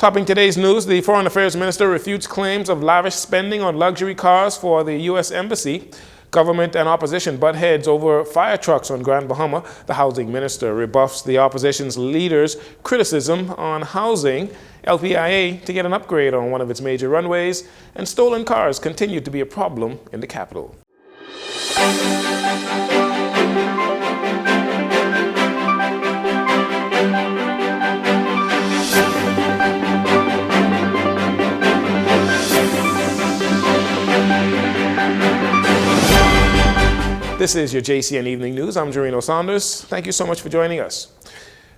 Topping today's news, the Foreign Affairs Minister refutes claims of lavish spending on luxury cars for the U.S. Embassy. Government and opposition butt heads over fire trucks on Grand Bahama. The housing minister rebuffs the opposition's leaders' criticism on housing. LPIA to get an upgrade on one of its major runways, and stolen cars continue to be a problem in the capital. This is your Jcn Evening News. I'm Jarino Saunders. Thank you so much for joining us.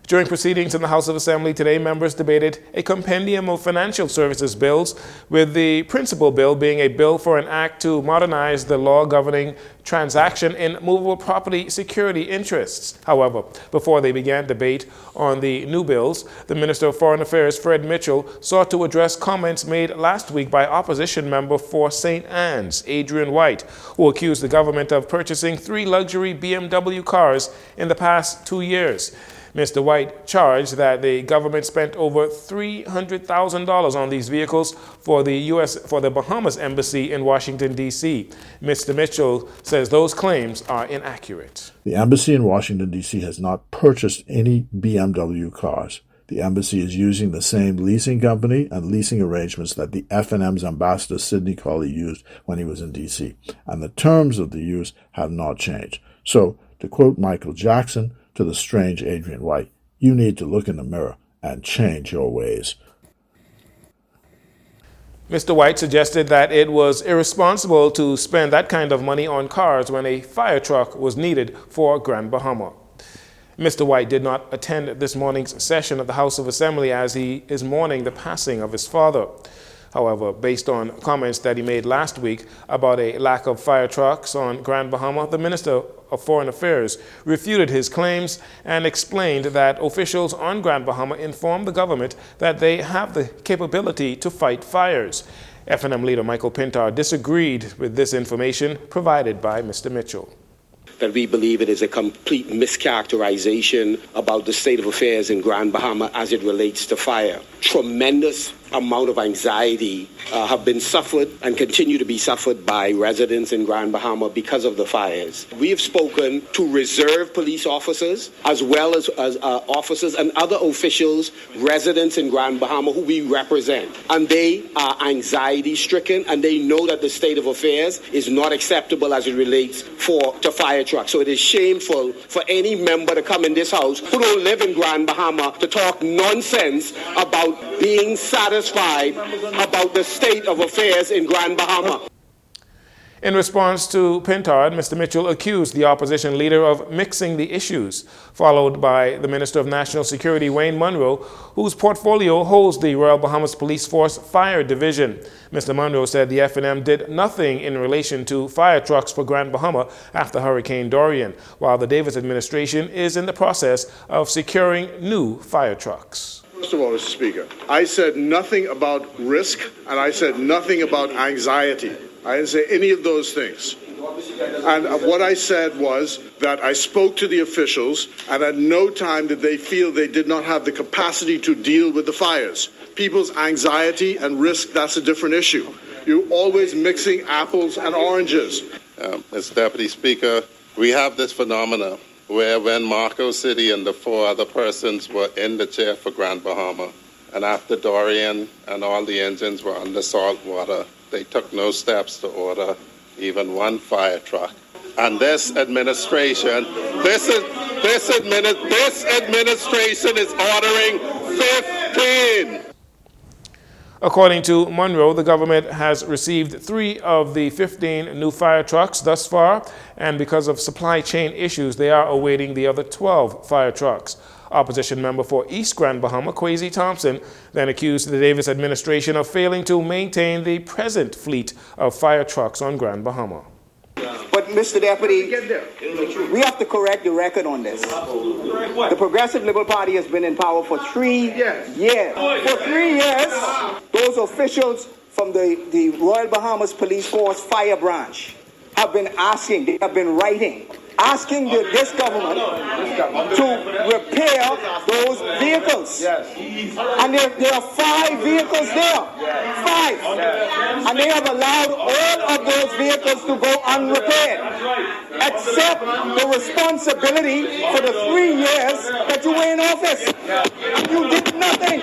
During proceedings in the House of Assembly today, members debated a compendium of financial services bills, with the principal bill being a bill for an act to modernize the law governing transaction in movable property security interests. However, before they began debate on the new bills, the Minister of Foreign Affairs, Fred Mitchell, sought to address comments made last week by opposition member for St. Anne's, Adrian White, who accused the government of purchasing 3 luxury BMW cars in the past 2 years. Mr. White charged that the government spent over $300,000 on these vehicles for the Bahamas Embassy in Washington, D.C. Mr. Mitchell says those claims are inaccurate. The embassy in Washington, D.C. has not purchased any BMW cars. The embassy is using the same leasing company and leasing arrangements that the F&M's ambassador Sidney Colley used when he was in D.C., and the terms of the use have not changed. So, to quote Michael Jackson to the strange Adrian White, you need to look in the mirror and change your ways. Mr. White suggested that it was irresponsible to spend that kind of money on cars when a fire truck was needed for Grand Bahama. Mr. White did not attend this morning's session of the House of Assembly as he is mourning the passing of his father. However, based on comments that he made last week about a lack of fire trucks on Grand Bahama, the Minister of Foreign Affairs refuted his claims and explained that officials on Grand Bahama informed the government that they have the capability to fight fires. F&M leader Michael Pintar disagreed with this information provided by Mr. Mitchell. That we believe it is a complete mischaracterization about the state of affairs in Grand Bahama as it relates to fire. Tremendous amount of anxiety have been suffered and continue to be suffered by residents in Grand Bahama because of the fires. We have spoken to reserve police officers as well as officers and other officials, residents in Grand Bahama who we represent. And they are anxiety stricken and they know that the state of affairs is not acceptable as it relates to fire trucks. So it is shameful for any member to come in this house who don't live in Grand Bahama to talk nonsense about being satisfied about the state of affairs in Grand Bahama. In response to Pintard, Mr. Mitchell accused the opposition leader of mixing the issues, followed by the Minister of National Security, Wayne Munro, whose portfolio holds the Royal Bahamas Police Force Fire Division. Mr. Munro said the F&M did nothing in relation to fire trucks for Grand Bahama after Hurricane Dorian, while the Davis administration is in the process of securing new fire trucks. First of all, Mr. Speaker, I said nothing about risk and I said nothing about anxiety. I didn't say any of those things. And what I said was that I spoke to the officials and at no time did they feel they did not have the capacity to deal with the fires. People's anxiety and risk, that's a different issue. You're always mixing apples and oranges. Mr. Deputy Speaker, we have this phenomena where when Marco City and the 4 other persons were in the chair for Grand Bahama, and after Dorian and all the engines were under salt water, they took no steps to order even one fire truck. And this administration, this administration is ordering 15. According to Munro, the government has received 3 of the 15 new fire trucks thus far, and because of supply chain issues, they are awaiting the other 12 fire trucks. Opposition member for East Grand Bahama, Kwesi Thompson, then accused the Davis administration of failing to maintain the present fleet of fire trucks on Grand Bahama. But, Mr. Deputy, we have to correct the record on this. The Progressive Liberal Party has been in power for 3 years. For 3 years, those officials from the Royal Bahamas Police Force Fire Branch have been asking, they have been writing, asking this government to repair those vehicles. And there are 5 vehicles there. 5. And they have allowed all of those vehicles to go unrepaired, except the responsibility for the 3 years that you were in office. And you did nothing.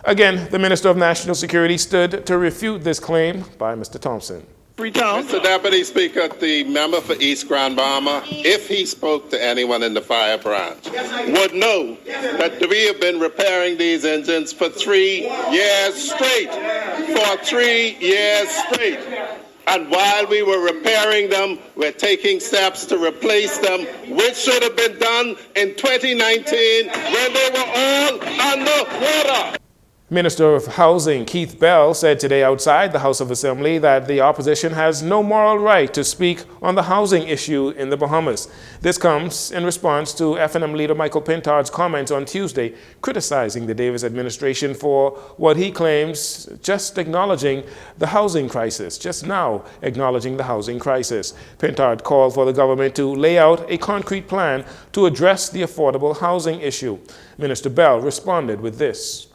Again, the Minister of National Security stood to refute this claim by Mr. Thompson. Mr. Deputy Speaker, the member for East Grand Bahama, if he spoke to anyone in the fire branch, would know that we have been repairing these engines for 3 years straight. For 3 years straight. And while we were repairing them, we're taking steps to replace them, which should have been done in 2019 when they were all underwater. Minister of Housing Keith Bell said today outside the House of Assembly that the opposition has no moral right to speak on the housing issue in the Bahamas. This comes in response to FNM leader Michael Pintard's comments on Tuesday criticizing the Davis administration for what he claims just acknowledging the housing crisis, just now acknowledging the housing crisis. Pintard called for the government to lay out a concrete plan to address the affordable housing issue. Minister Bell responded with this.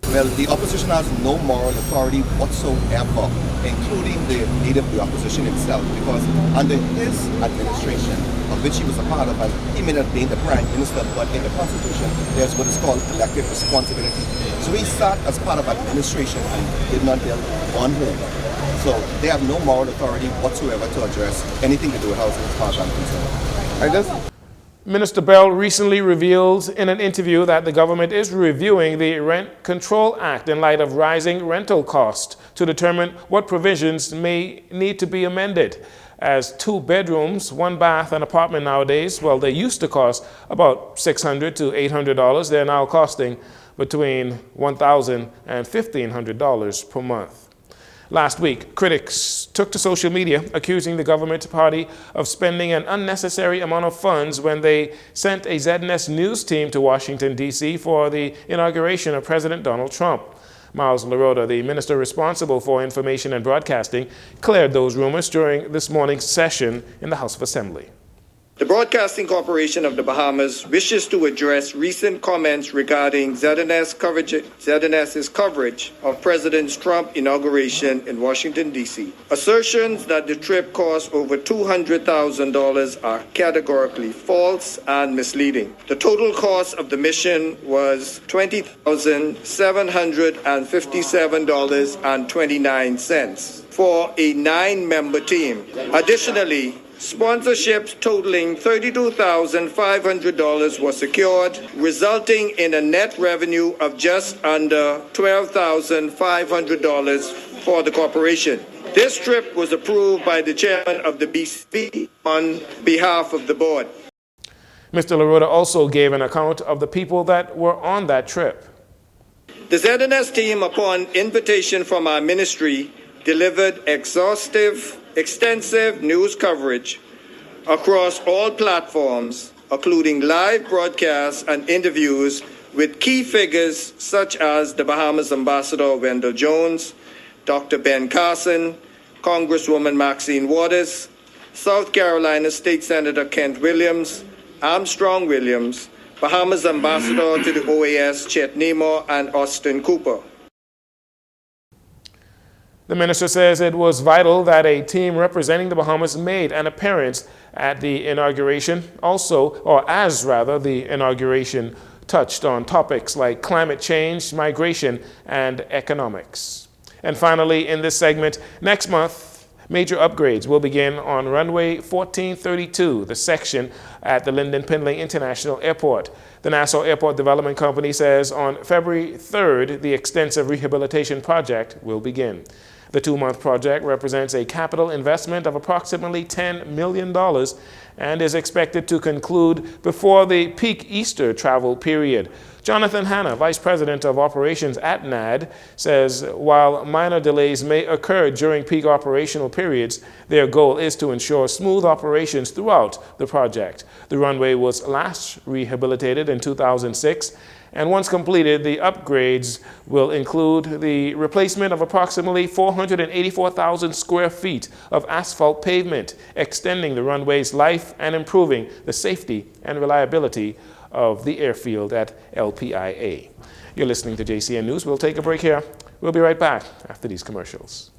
Well, the opposition has no moral authority whatsoever, including the leader of the opposition himself, because under his administration, of which he was a part of, and he may not be the prime minister, but in the constitution, there's what is called collective responsibility. So he sat as part of administration and did not build one home. So they have no moral authority whatsoever to address anything to do with housing as far as I'm concerned. Minister Bell recently revealed in an interview that the government is reviewing the Rent Control Act in light of rising rental costs to determine what provisions may need to be amended. As 2 bedrooms, 1 bath, and apartment nowadays, well, they used to cost about $600 to $800. They're now costing between $1,000 and $1,500 per month. Last week, critics took to social media accusing the government party of spending an unnecessary amount of funds when they sent a ZNS News team to Washington, D.C. for the inauguration of President Donald Trump. Miles LaRota, the minister responsible for information and broadcasting, cleared those rumors during this morning's session in the House of Assembly. The Broadcasting Corporation of the Bahamas wishes to address recent comments regarding ZNS's coverage of President Trump's inauguration in Washington, D.C. Assertions that the trip cost over $200,000 are categorically false and misleading. The total cost of the mission was $20,757.29 for a 9-member team. Additionally, sponsorships totaling $32,500 were secured, resulting in a net revenue of just under $12,500 for the corporation. This trip was approved by the chairman of the BCP on behalf of the board. Mr. LaRota also gave an account of the people that were on that trip. The ZNS team, upon invitation from our ministry, delivered extensive news coverage across all platforms, including live broadcasts and interviews with key figures such as the Bahamas Ambassador Wendell Jones, Dr. Ben Carson, Congresswoman Maxine Waters, South Carolina State Senator Kent Williams, Armstrong Williams, Bahamas Ambassador to the OAS Chet Nemor, and Austin Cooper. The minister says it was vital that a team representing the Bahamas made an appearance at the inauguration. The inauguration touched on topics like climate change, migration, and economics. And finally, in this segment, next month, major upgrades will begin on runway 1432, the section at the Lynden Pindling International Airport. The Nassau Airport Development Company says on February 3rd, the extensive rehabilitation project will begin. The 2-month project represents a capital investment of approximately $10 million and is expected to conclude before the peak Easter travel period. Jonathan Hanna, Vice President of Operations at NAD, says while minor delays may occur during peak operational periods, their goal is to ensure smooth operations throughout the project. The runway was last rehabilitated in 2006 And once completed, the upgrades will include the replacement of approximately 484,000 square feet of asphalt pavement, extending the runway's life and improving the safety and reliability of the airfield at LPIA. You're listening to JCN News. We'll take a break here. We'll be right back after these commercials.